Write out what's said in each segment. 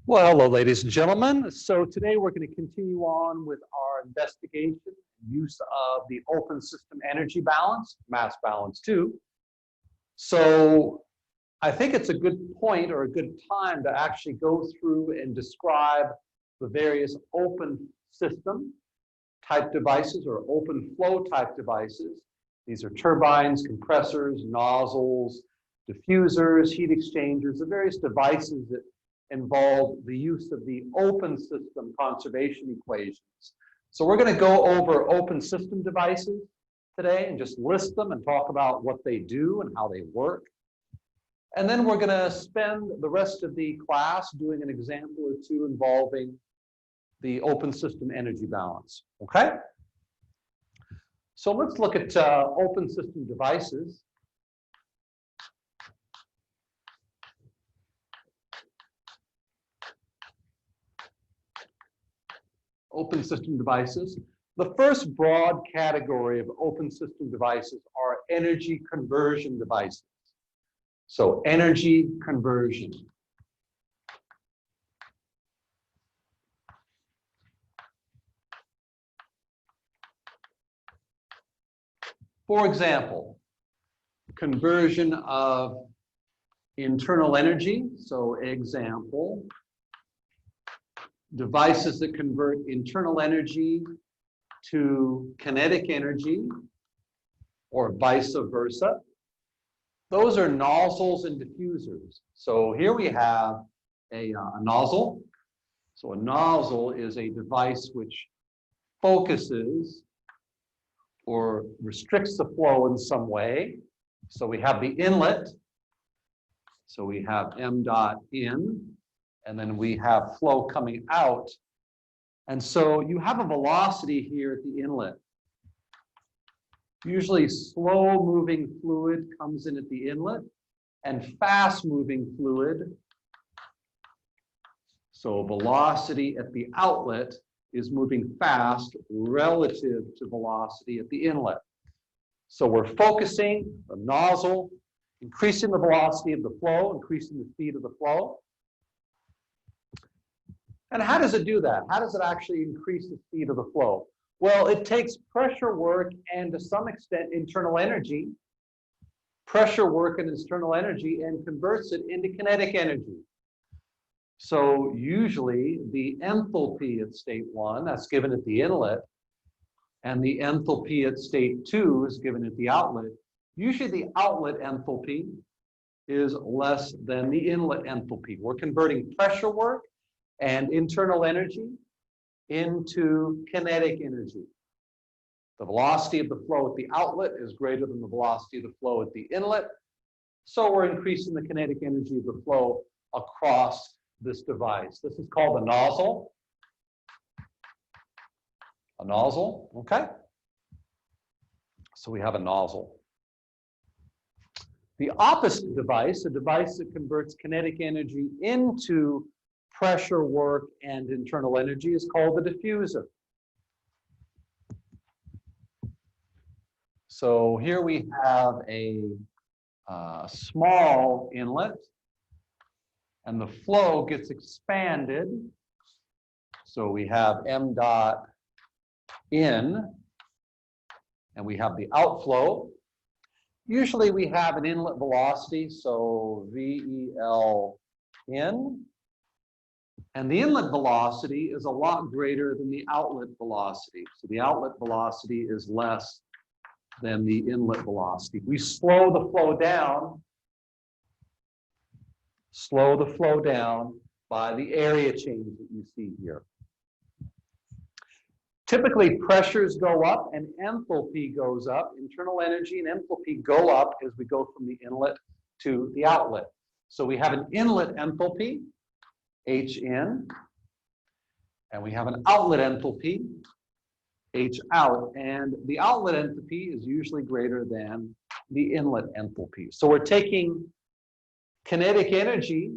Well, hello, ladies and gentlemen. So today we're going to continue on with our investigation and use of the open system energy balance, mass balance too. So I think it's a good point or a good time to actually go through and describe the various open system type devices or open flow type devices. These are turbines, compressors, nozzles, diffusers, heat exchangers, the various devices that involve the use of the open system conservation equations. So we're going to go over open system devices today and just list them and talk about what they do and how they work. And then we're going to spend the rest of the class doing an example or two involving the open system energy balance. Okay? So let's look at open system devices. Open system devices. The first broad category of open system devices are energy conversion devices. So energy conversion. For example, conversion of internal energy. So example, devices that convert internal energy to kinetic energy or vice versa. Those are nozzles and diffusers. So here we have a nozzle. So a nozzle is a device which focuses or restricts the flow in some way. So we have the inlet. So we have m dot in. And then we have flow coming out. And so you have a velocity here at the inlet. Usually slow moving fluid comes in at the inlet and fast moving fluid. So velocity at the outlet is moving fast relative to velocity at the inlet. So we're focusing the nozzle, increasing the velocity of the flow, increasing the speed of the flow. And how does it do that? How does it actually increase the speed of the flow? Well, it takes pressure work and to some extent internal energy, pressure work and internal energy, and converts it into kinetic energy. So usually the enthalpy at state 1, that's given at the inlet, and the enthalpy at state 2 is given at the outlet. Usually the outlet enthalpy is less than the inlet enthalpy. We're converting pressure work and internal energy into kinetic energy. The velocity of the flow at the outlet is greater than the velocity of the flow at the inlet. So we're increasing the kinetic energy of the flow across this device. This is called a nozzle. A nozzle, okay? So we have a nozzle. The opposite device, a device that converts kinetic energy into pressure work and internal energy, is called the diffuser. So here we have a small inlet and the flow gets expanded. So we have m dot in and we have the outflow. Usually we have an inlet velocity, so VEL in. And the inlet velocity is a lot greater than the outlet velocity. So the outlet velocity is less than the inlet velocity. We slow the flow down by the area change that you see here. Typically pressures go up and enthalpy goes up. Internal energy and enthalpy go up as we go from the inlet to the outlet. So we have an inlet enthalpy, H in, and we have an outlet enthalpy, H out, and the outlet enthalpy is usually greater than the inlet enthalpy. So we're taking kinetic energy,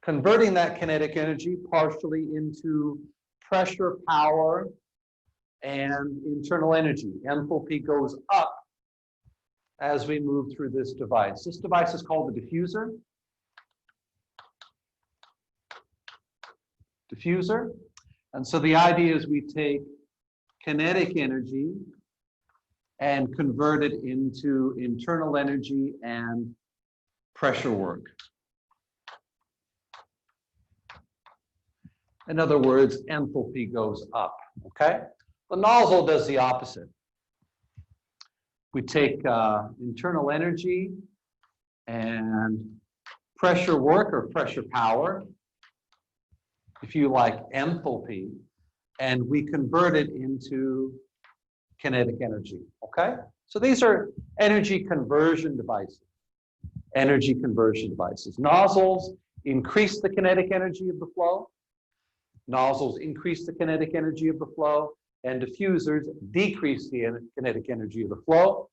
converting that kinetic energy partially into pressure, power, and internal energy. Enthalpy goes up as we move through this device. This device is called the diffuser. diffuser. And so the idea is we take kinetic energy and convert it into internal energy and pressure work. In other words, enthalpy goes up, okay? The nozzle does the opposite. We take internal energy and pressure work or pressure power, if you like, enthalpy, and we convert it into kinetic energy, okay? So these are energy conversion devices. Energy conversion devices. Nozzles increase the kinetic energy of the flow. Nozzles increase the kinetic energy of the flow, and diffusers decrease the kinetic energy of the flow.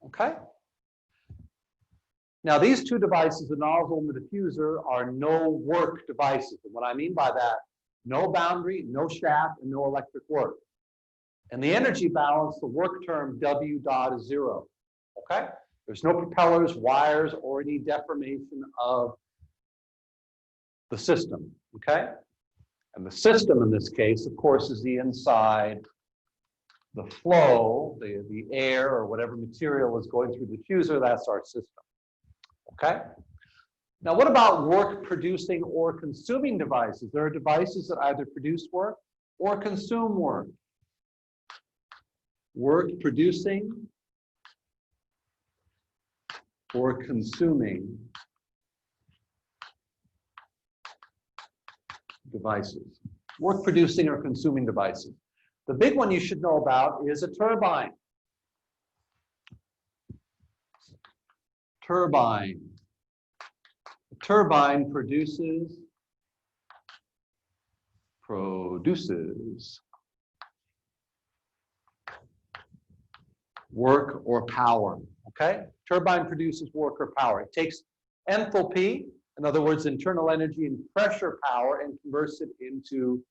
Okay? Now, these two devices, the nozzle and the diffuser, are no work devices. And what I mean by that, no boundary, no shaft, and no electric work. And the energy balance, the work term W dot is 0. Okay? There's no propellers, wires, or any deformation of the system. Okay? And the system in this case, of course, is the inside, the flow, the air or whatever material is going through the diffuser. That's our system. Okay? Now, what about work producing or consuming devices? There are devices that either produce work or consume work. Work producing or consuming devices. Work producing or consuming devices. The big one you should know about is a turbine. Turbine. A turbine produces work or power. Okay? Turbine produces work or power. It takes enthalpy, in other words, internal energy and pressure power, and converts it into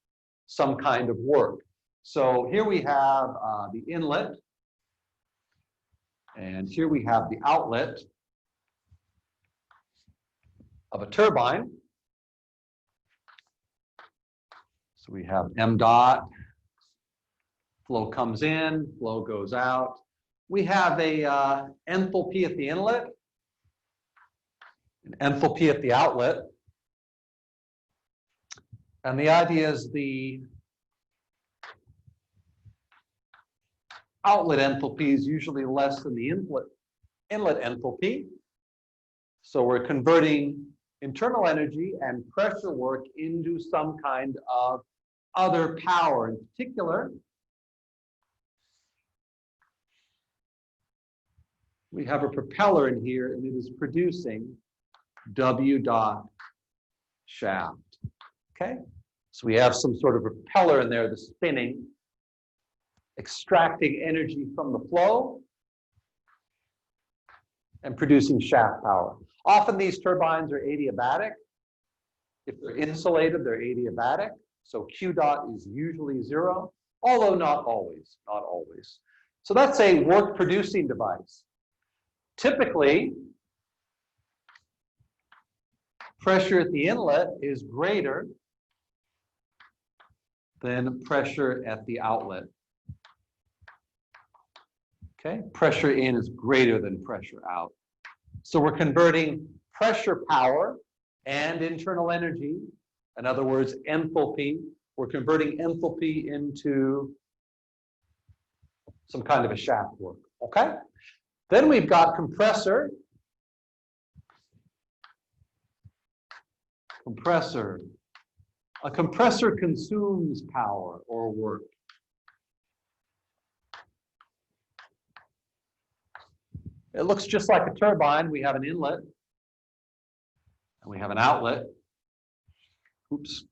some kind of work. So here we have the inlet, and here we have the outlet of a turbine. So we have m dot, flow comes in, flow goes out. We have a enthalpy at the inlet, an enthalpy at the outlet. And the idea is the outlet enthalpy is usually less than the inlet enthalpy. So we're converting internal energy and pressure work into some kind of other power. In particular, we have a propeller in here, and it is producing W dot shaft. Okay? So we have some sort of propeller in there that's spinning, extracting energy from the flow and producing shaft power. Often these turbines are adiabatic. If they're insulated, they're adiabatic. So Q dot is usually 0, although not always, not always. So that's a work producing device. Typically, pressure at the inlet is greater than pressure at the outlet. Okay, pressure in is greater than pressure out. So we're converting pressure power and internal energy, in other words, enthalpy. We're converting enthalpy into some kind of a shaft work, okay? Then we've got compressor. Compressor. A compressor consumes power or work. It looks just like a turbine. We have an inlet and we have an outlet. Oops.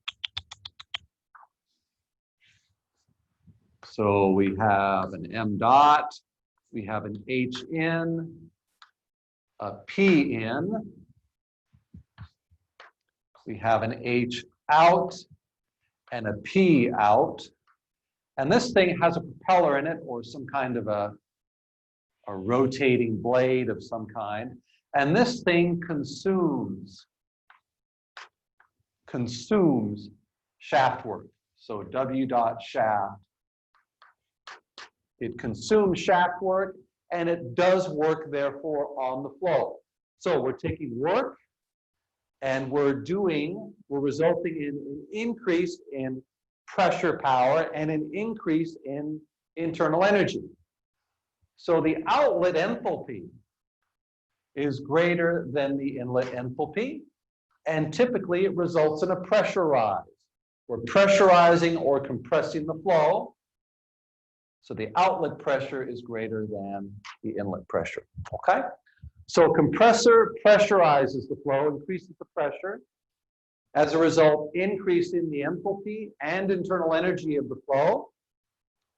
So we have an m dot, we have an h in, a p in, we have an h out and a p out. And this thing has a propeller in it or some kind of a rotating blade of some kind. And this thing consumes consumes shaft work. So W dot shaft, it consumes shaft work, and it does work, therefore, on the flow. So we're taking work, and we're resulting in an increase in pressure power and an increase in internal energy. So the outlet enthalpy is greater than the inlet enthalpy, and typically it results in a pressure rise. We're pressurizing or compressing the flow, so the outlet pressure is greater than the inlet pressure, okay? So a compressor pressurizes the flow, increases the pressure, as a result, increasing the enthalpy and internal energy of the flow,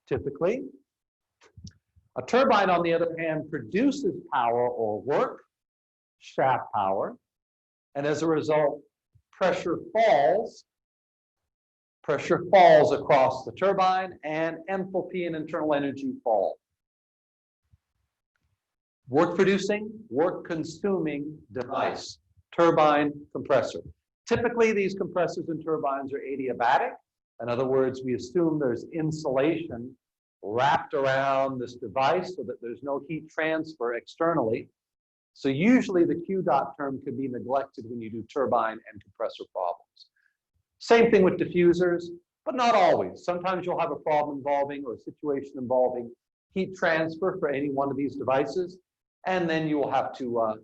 typically. A turbine, on the other hand, produces power or work, shaft power, and as a result, pressure falls across the turbine, and enthalpy and internal energy fall. Work-producing, work-consuming device, turbine, compressor. Typically, these compressors and turbines are adiabatic. In other words, we assume there's insulation wrapped around this device so that there's no heat transfer externally. So usually the Q dot term could be neglected when you do turbine and compressor problems. Same thing with diffusers, but not always. Sometimes you'll have a problem involving, or a situation involving, heat transfer for any one of these devices, and then you will have to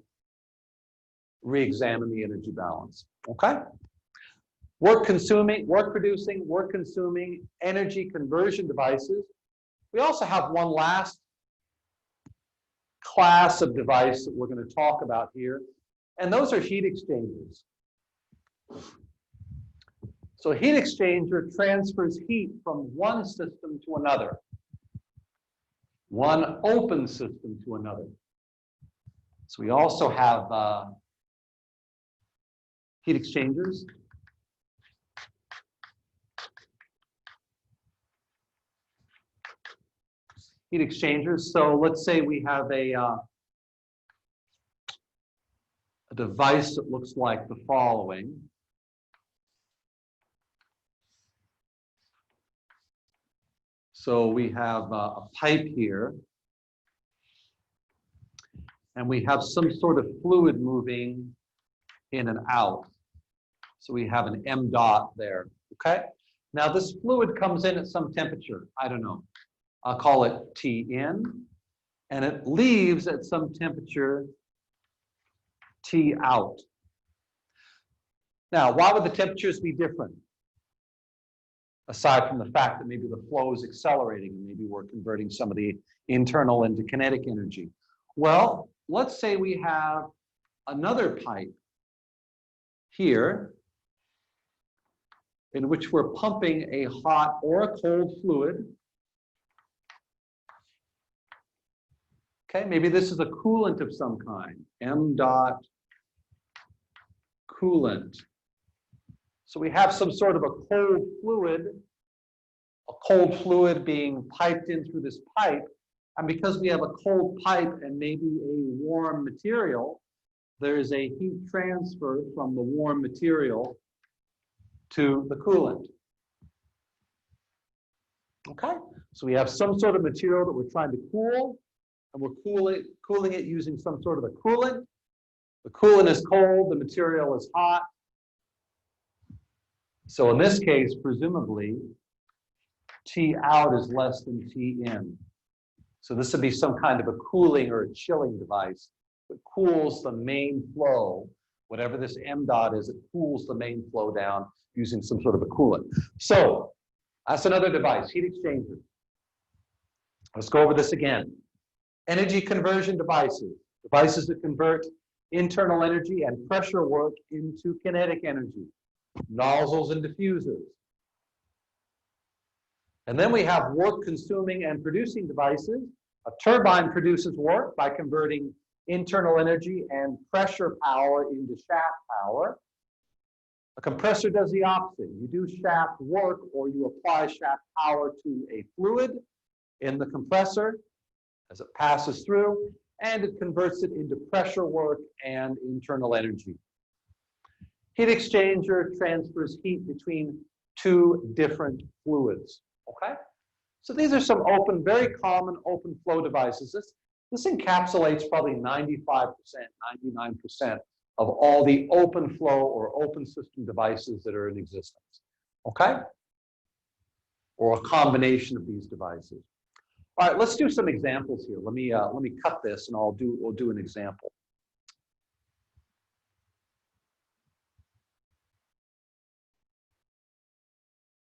re-examine the energy balance, okay? Work-producing, work-consuming energy conversion devices. We also have one last class of device that we're going to talk about here, and those are heat exchangers. So a heat exchanger transfers heat from one system to another, one open system to another. So we also have heat exchangers. Heat exchangers. So let's say we have a device that looks like the following. So we have a pipe here, and we have some sort of fluid moving in and out. So we have an M dot there, okay? Now this fluid comes in at some temperature, I don't know. I'll call it T in, and it leaves at some temperature T out. Now, why would the temperatures be different? Aside from the fact that maybe the flow is accelerating and maybe we're converting some of the internal into kinetic energy. Well, let's say we have another pipe here in which we're pumping a hot or a cold fluid. Okay, maybe this is a coolant of some kind, M dot coolant. So we have some sort of a cold fluid being piped in through this pipe. And because we have a cold pipe and maybe a warm material, there is a heat transfer from the warm material to the coolant. Okay, so we have some sort of material that we're trying to cool, and we're cooling it using some sort of a coolant. The coolant is cold, the material is hot. So in this case, presumably, T out is less than T in. So this would be some kind of a cooling or a chilling device that cools the main flow. Whatever this M dot is, it cools the main flow down using some sort of a coolant. So that's another device, heat exchanger. Let's go over this again. Energy conversion devices, devices that convert internal energy and pressure work into kinetic energy, nozzles and diffusers. And then we have work-consuming and producing devices. A turbine produces work by converting internal energy and pressure power into shaft power. A compressor does the opposite. You do shaft work, or you apply shaft power to a fluid in the compressor as it passes through, and it converts it into pressure work and internal energy. Heat exchanger transfers heat between two different fluids, okay? So these are some open, very common open flow devices. This encapsulates probably 95%, 99% of all the open flow or open system devices that are in existence, okay? Or a combination of these devices. All right, let's do some examples here. Let me cut this and we'll do an example.